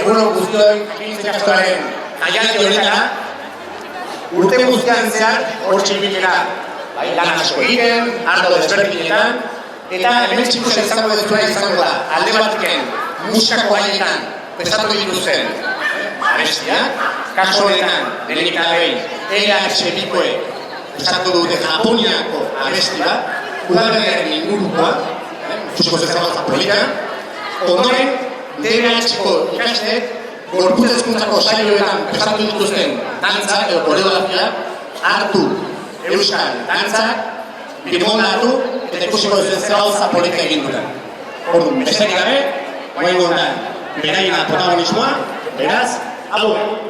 Egunon guztioi, Kastoaren jaialdi honetara, urte guztian zehar hor txibilera, lan asko egiten, ardo desberdinetan, eta hemen txikusen izango dezuna izango da, alde batiken, musikako haietan, prestatu dituzten, abestiak, kaso honetan, denik abein, EH bikoek, prestatu dute Japoniako abesti bat, udaberriaren ingurukoa, musiko zezagotza polita, ondoren, DNH-ko ikastek, gorputz hezkuntzako saioetan prestatu dituzten dantza edo koreografia hartu euskal dantzak, birmoldatu eta ikusiko duzen gauza polita egin duten. Orduan, besterik gabe, guain gondan, beraien protagonismoa, beraz, hau. Ah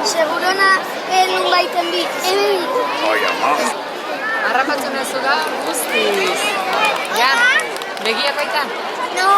Segurona nun baiten bi, hemen bi. Oi, ama. Harrapatzen ez da guztiz. Ja, begiak baita? No.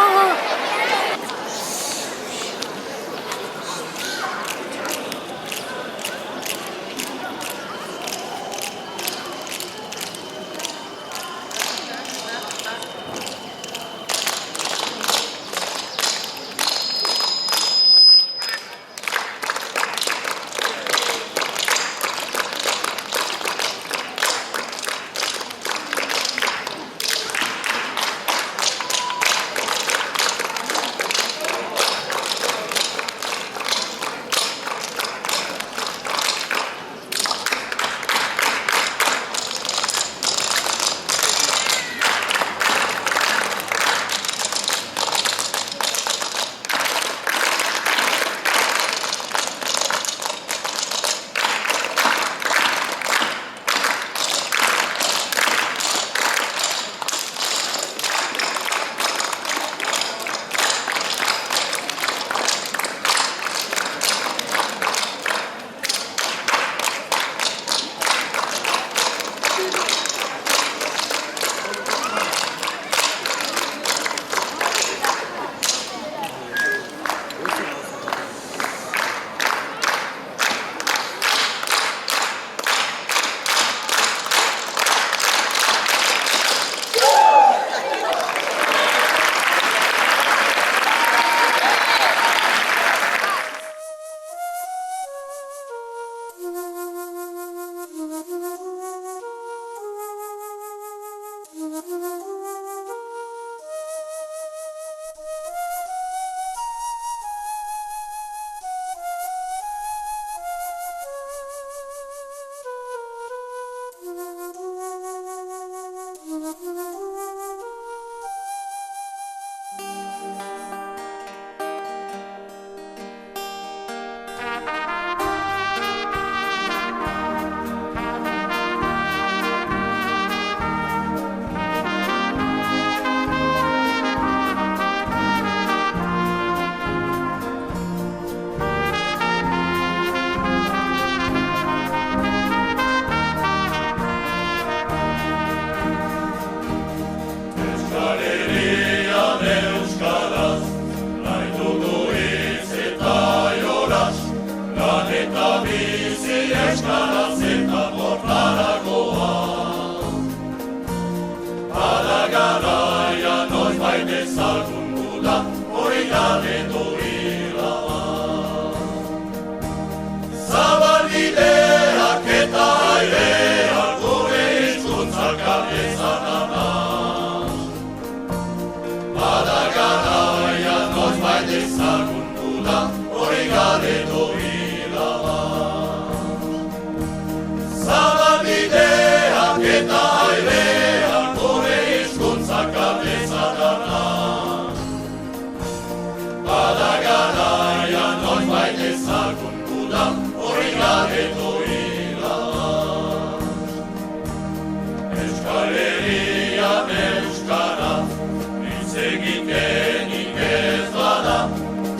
egitenik ez bada,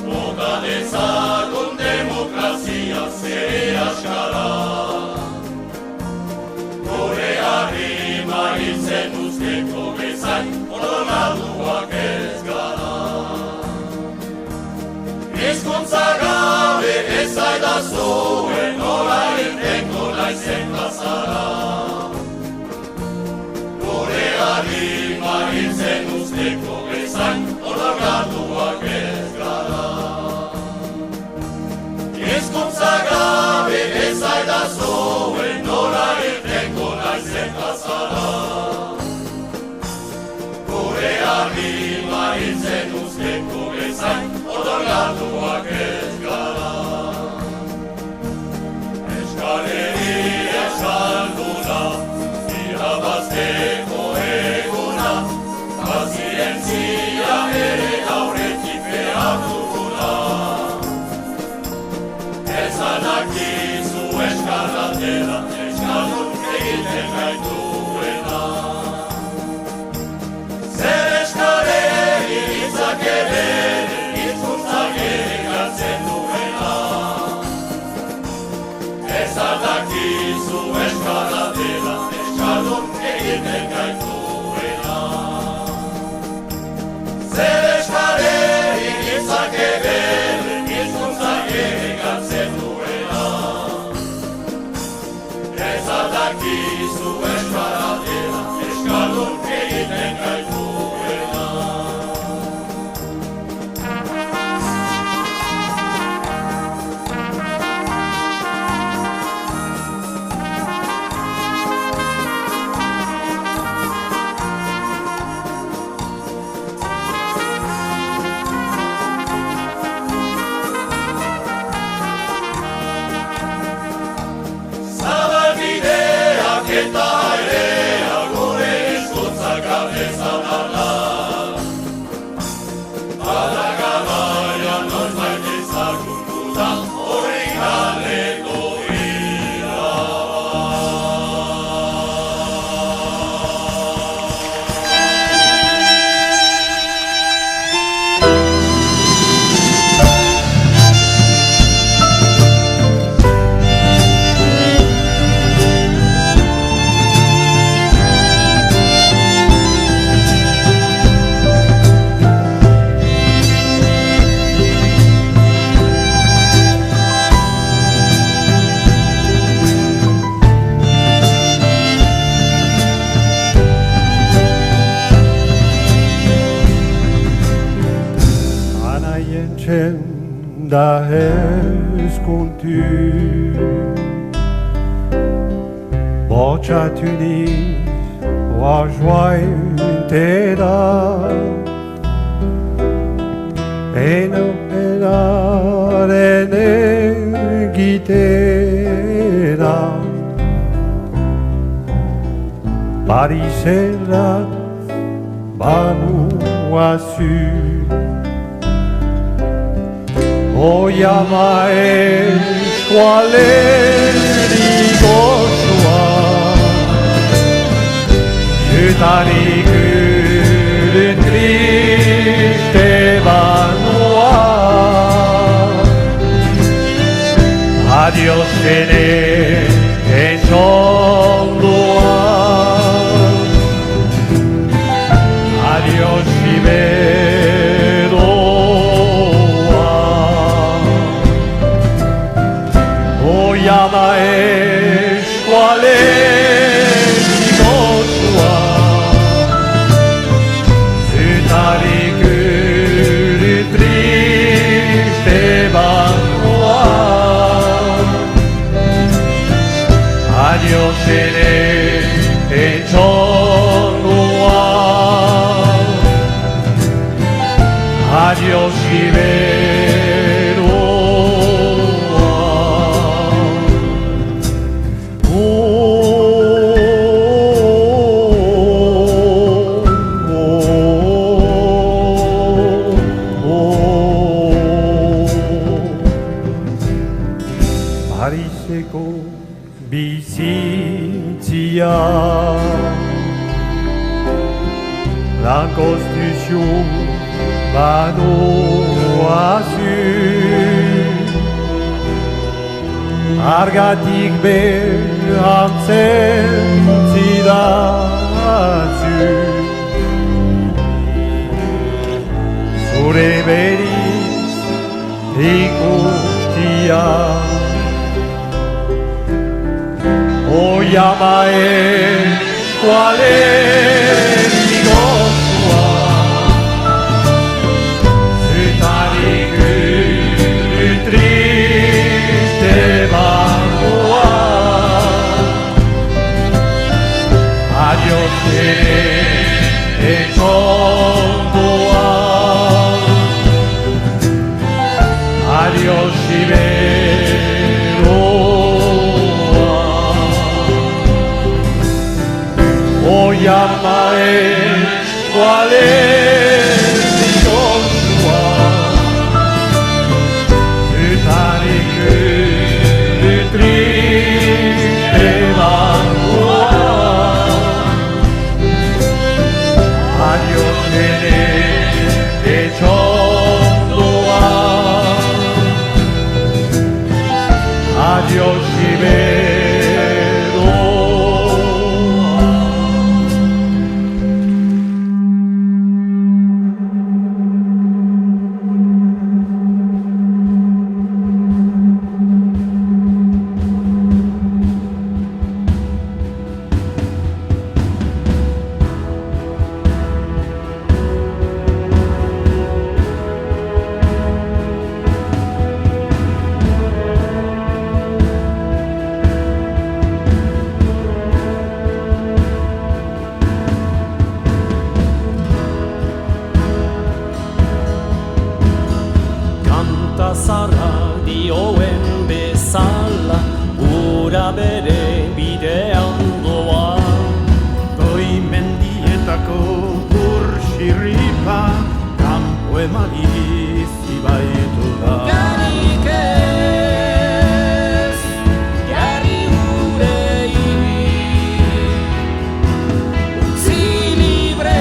boka dezagun demokrazia zer askara. Gure harrima hiltzen usteko bezain, ondonalduak ez gara. Hizkuntza gabe ez zaidazuen, nola irtengo naizen plazara. Gure harrima hiltzen usteko bezain, ondonalduak ez gara. Hizkuntza gabe ez zaidazuen, nola irtengo naizen plazara. Gure harrima hiltzen usteko bezain, ondonalduak ez gara. Eskaleri eskalduna, irabazteko eguna, pazientzia ere aurretik behar duguna. Ez adakizu eskarlatera, eskaldun egiten gaituena. Zer eskaleri hitzak ere, hizkuntzak erikatzen duena. Ez adakizu eskalatera, eskaldun egiten gaituena. Zer eskaleri hitzak ere, hizkuntzak erikatzen duena. Ez adakizu eskalatera, eskaldun egiten gaituena. Zabalbideak eta airea gure hizkuntzak aldezan ala. Bada garaian noizbait ezagututa hori galeko ira. Da hezkontu Bortxatuniz oa joaintera Enaren egitera Pariserat banuazu Oyama eskualeri gozoa Zutarik ürün triste banua Adios ene enzondua Adios Oyama eskualeri gozoa Zutarik ürün triste banua Adios ene enzondua Adios Pariseko bizitzia La Constitution badoazu Argatik behantzen zidazu Zure beriz ikustia Hoy amae cual es mi gozoa Zetarik triste bagoa Adiós echondoa Adiós Hoy amae cual es mi gozoa Zetarik triste bagoa Adiós echondoa Adiós Zara dioen bezala ura bere bidean doa Goi mendietako burxirripa kanpo emaliz ibaitu da Garik ez, jarri urei utzi libre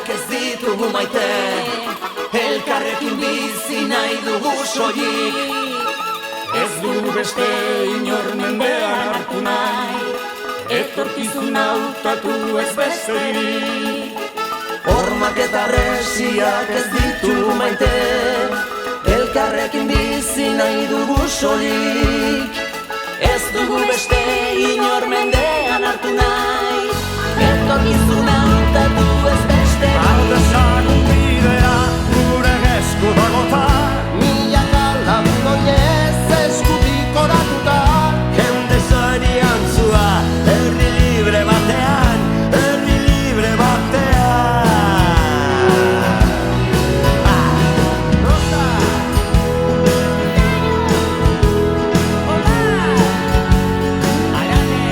Ez ditugu maite Elkarrekin bizi nahi dugu soilik Ez dugu beste inor mendean hartu nahi Etorkizuna hautatu ez besterik Hormak eta resiak ez ditugu maite Elkarrekin bizi nahi dugu soilik Ez dugu beste inor mendean hartu nahi Etorkizuna hautatu ez besterik Aldezagun bidea gure esku dagota Milaka landoiez eskutiko datuta Jende zorian zua herri libre batean Herri libre batean Rosa! Hola! Arane!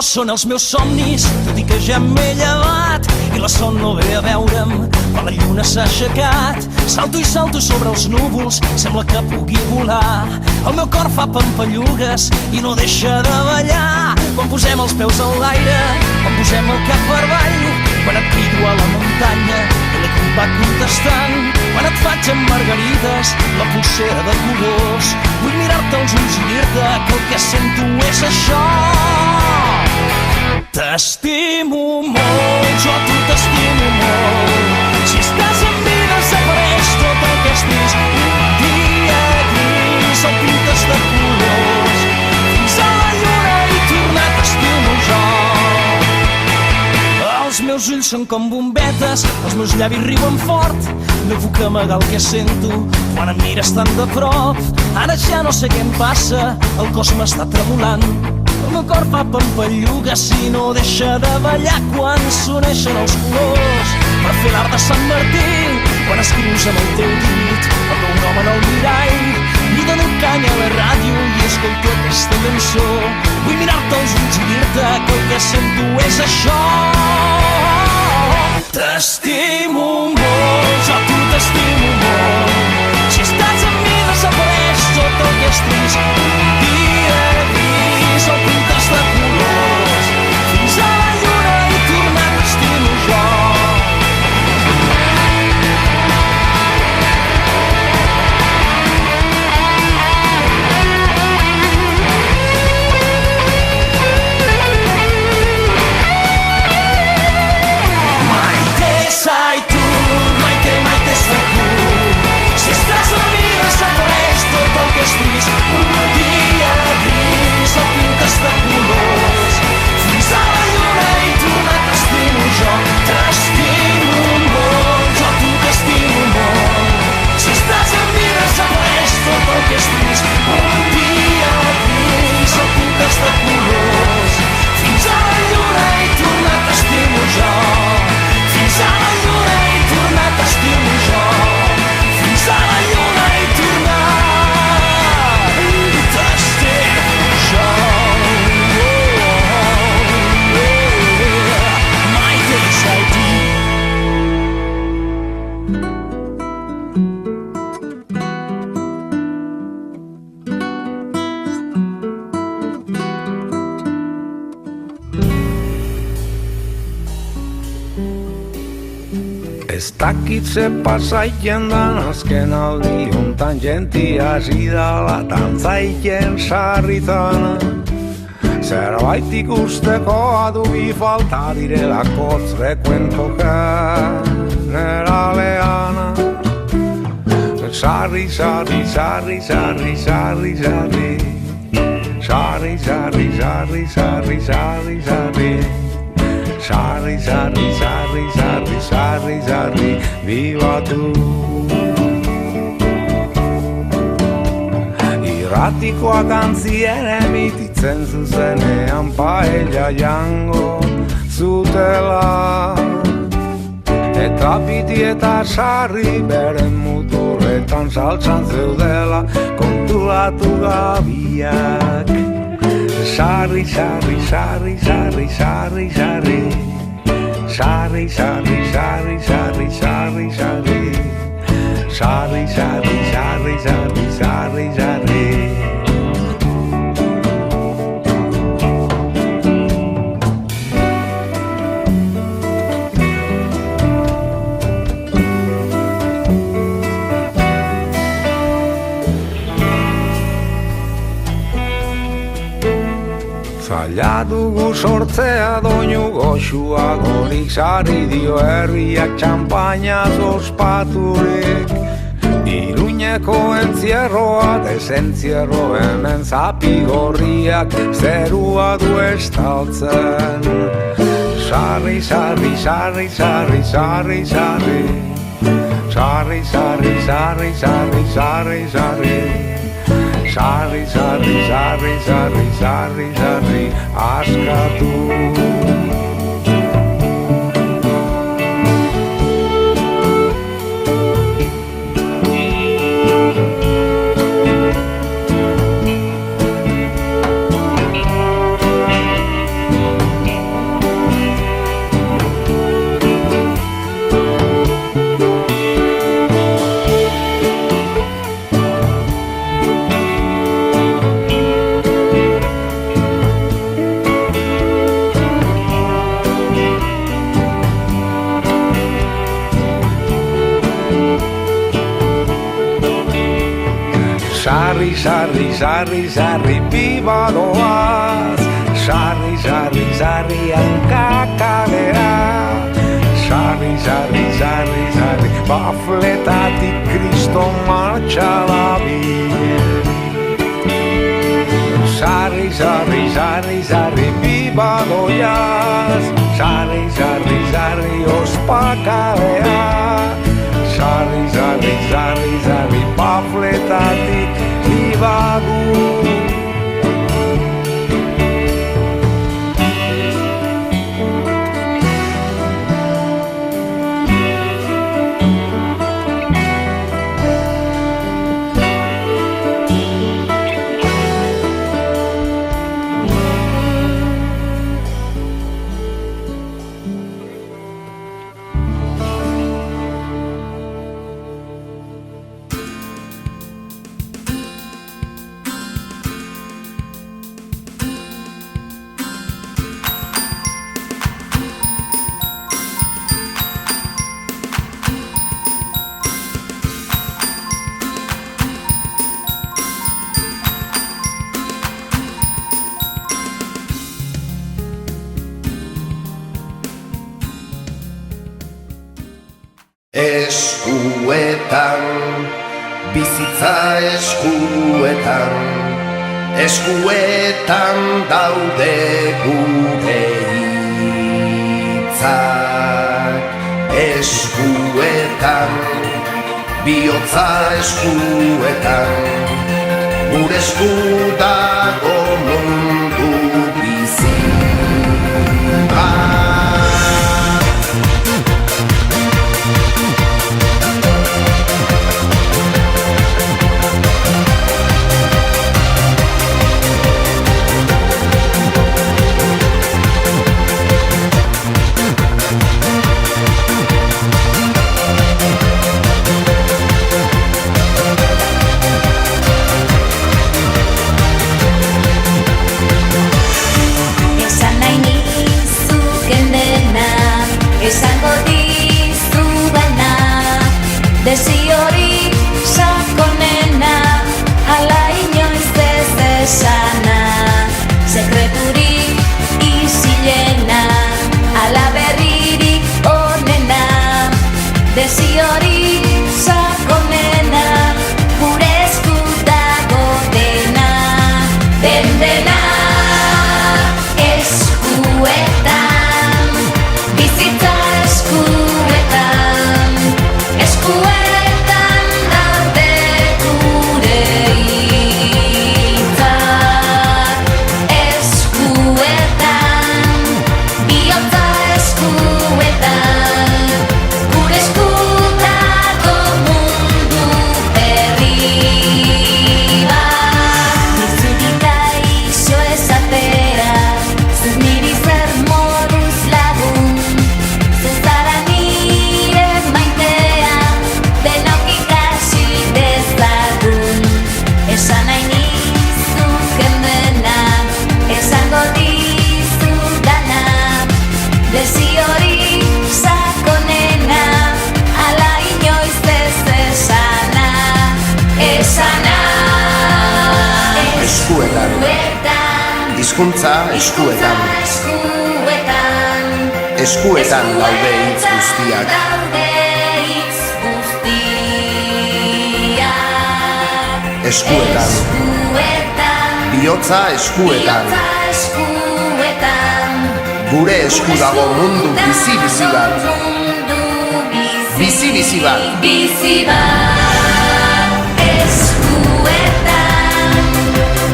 són els meus somnis, tot i que ja m'he llevat i la son no ve a veure'm quan la lluna s'ha aixecat. Salto i salto sobre els núvols, sembla que pugui volar. El meu cor fa pampallugues i no deixa de ballar. Quan posem els peus en l'aire, quan posem el cap per avall, quan et crido a la muntanya i l'eco va contestant, quan et faig amb margarides la pulsera de colors. Vull mirar-te als ulls i dir-te que el que sento és això. T'estimo molt, jo a tu t'estimo molt. Si estàs amb mi desapareix tot el que és trist. Un dia gris el pintes de colors. Fins a la lluna i tornar t'estimo jo. Els meus ulls són com bombetes, els meus llavis riuen fort. No puc amagar el que sento quan em mires tan de prop. Ara ja no sé què em passa, el cos m'està tremolant. El meu cor fa pampallugues i no deixa de ballar quan s'uneixen els colors. Per fer l'art de Sant Martí, quan escrius amb el teu dit el teu nom en el mirall, li dono canya a la ràdio i escolto aquesta cançó. Vull mirar-te als ulls i dir-te que el que sento és això. T'estimo molt, jo a tu t'estimo molt. Si estàs amb mi desapareix tot el que és trist. Un dia gris el pintes de colors. Fins a la lluna i tornar t'estimo jo. Ez dakit ze pasaiten dan azken aldi hontan jenti hasi dala tantzaiken sarritan. Zerbait ikusteko adubi falta direlako zrekuentoka neraleana. Sarri, sarri, sarri, sarri, sarri, sarri. Sarri, sarri, sarri, sarri, sarri, sarri. Sarri, sarri, sarri, sarri, sarri, sarri, viva tu. Irratikoak antzien emititzen zuzenean paella jango zutela. Eta piti eta sarri beren muturretan saltzan zeudela konturatu gabiak. Sarri, sarri, sarri, sarri, sarri, sarri. Sarri, sarri, sarri, sarri, sarri, sarri. Sarri, sarri, sarri, sarri, sarri, sarri. Zaila dugu sortzea doinu goxua gorik sari dio herriak txampainaz ospaturik. Iruñeko entzierroa desentzierro hemen zapigorriak zerua du estaltzen. Sarri, sarri, sarri, sarri, sarri, sarri. Sarri, sarri, sarri, sarri, sarri, sarri. Sarri, sarri, sarri, sarri, sarri, sarri, askatu. sarri, sarri, sarri, sarri, bibadoaz. Sarri, sarri, sarri, hankakalera. Sarri, sarri, sarri, sarri, bafletatik Kristo martxa dabil. Sarri, sarri, sarri, sarri, bibadoaz. Sarri, sarri, sarri, ospakalea. Sarri, sarri, sarri, sarri, bafletatik bibadu. Eskuetan, bizitza eskuetan, eskuetan daude gure hitzak. Eskuetan, bihotza eskuetan, gure esku dago mundu bizi bat. Esango dizuena, desiorik sakonena, ala inoiz ez esana, sekreturik isilena, ala berririk onena, desiorik sakonena, gure esku dago dena, dena eskuetan, bizitza eskuetan, eskuetan daude gure hitzak. Eskuetan, bihotza eskuetan, gure esku dago mundu berri bat. Nizutik gaixo esatea, zuz niri zer moduz lagun, zuzara nire maitea, denok ikasi dezagun. Esan nahi nizuken dena, esango dizudana, desiorik sakonena, ala inoiz ez esana, esana. Eskuetan, hizkuntza eskuetan, eskuetan daude hitz guztiak. Eskuetan, bihotza eskuetan, gure esku dago mundu bizi-bizi bat. Bizi-bizi bat. Eskuetan,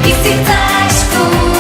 bizitza eskuetan.